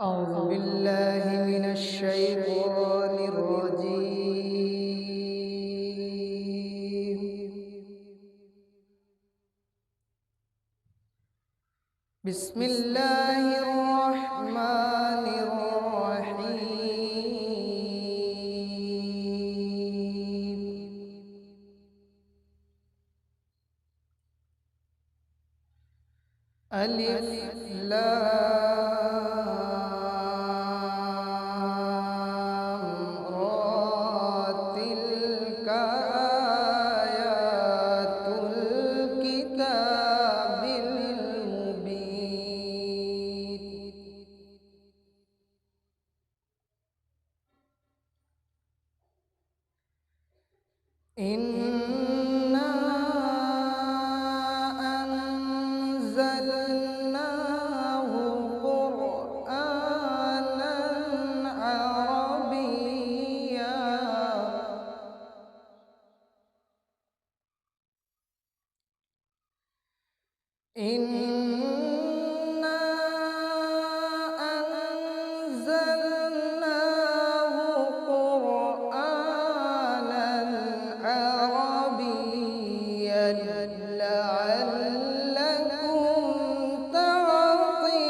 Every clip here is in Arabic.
أعوذ بالله من الشيطان الرجيم. بسم الله الرحمن الرحيم. ألف لام را تلك آيات الكتاب المبين. إنا أنزلناه قرآنا عربيا إنا أنزلناه قرآنا عربيا لعلكم تعقلون.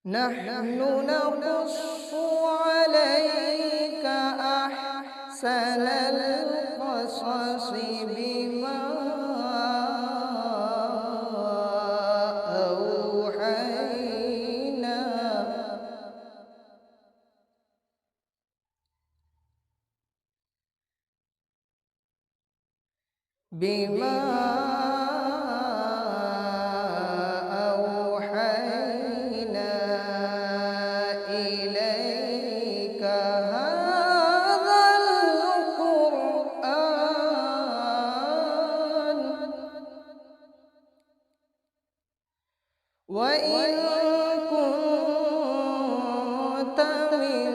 نحن نقص عليك أحسن القصص بما أوحينا إليك هذا القرآن وإن كنت من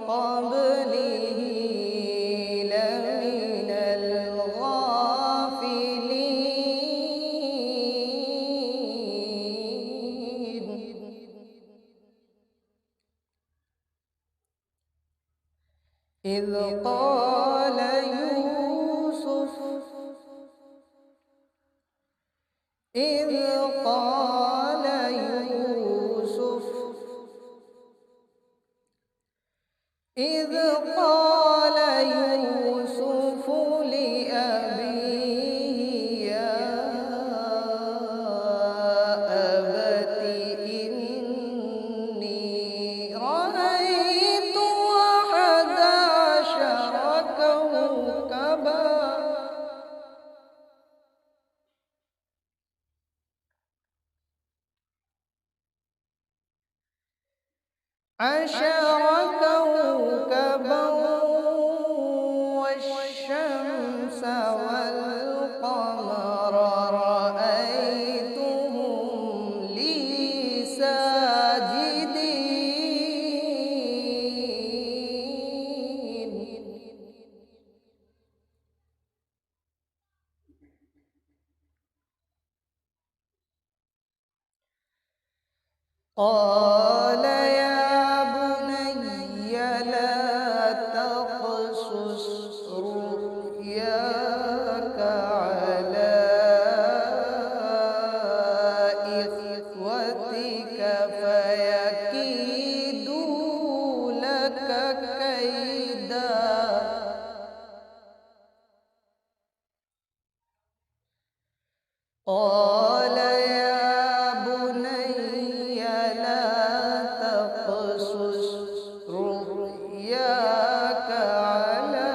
قبله لمن الغافلين. إذ قال يوسف إذ قال يوسف إذ قال يوسف لأبيه يا أبت إني رأيت أحد عشر كوكبا والشمس والقمر رأيتهم لي ساجدين. قال يا بني لا تقصص رؤياك على إخوتك فيكيدوا لك كيدا. قال يا بني لا تقصص رؤياك على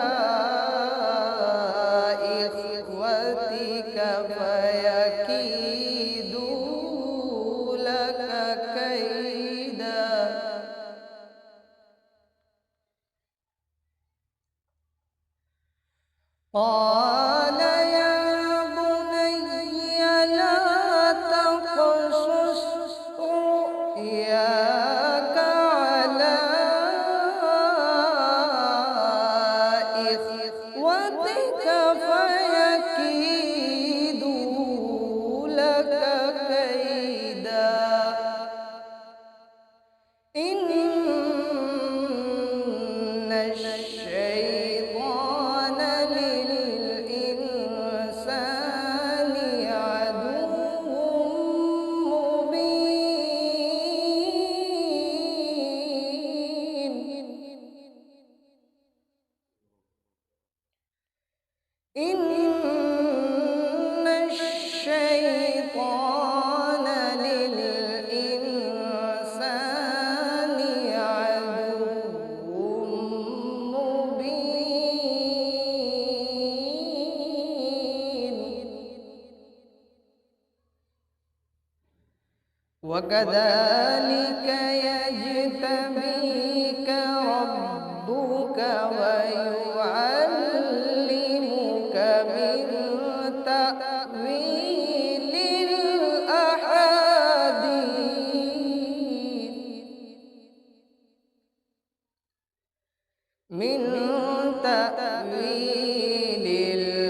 إخوتك فيكيدوا لك كيدا. قال يا بني لا تقصص رؤياك على إخوتك إن الشيطان للإنسان عدو مبين وكذلك يجتبيك ربك ويعلمك من تأويل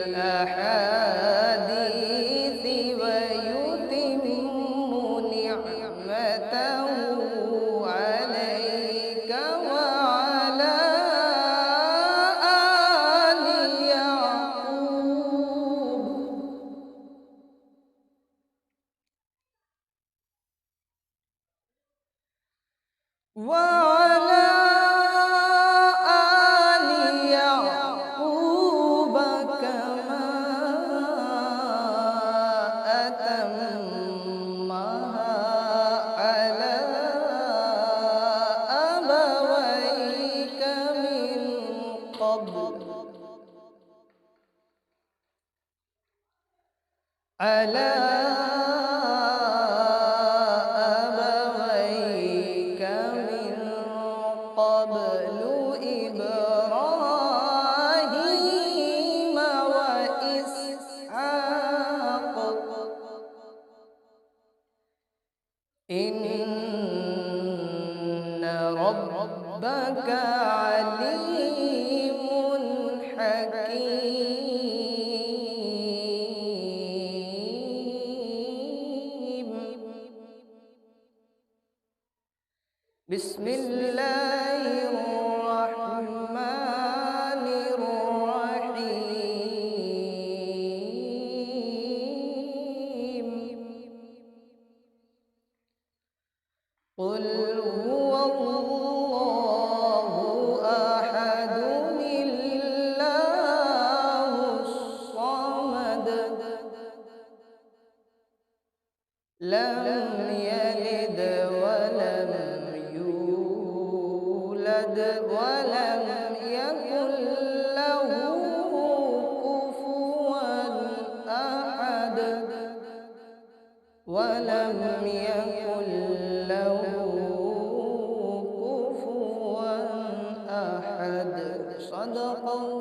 الأحاديث ويتم نعمته عليك وعلى آل يعقوب كما أتمها على أبويك من قبل إبراهيم وإسحاق إن ربك عليم حكيم. بسم الله الرحمن الرحيم. قل هو الله أحد الله الصمد لم يلد ولم يولد ولم يكن له كفوا أحد ولم يكن له كفوا أحد. صدق الله.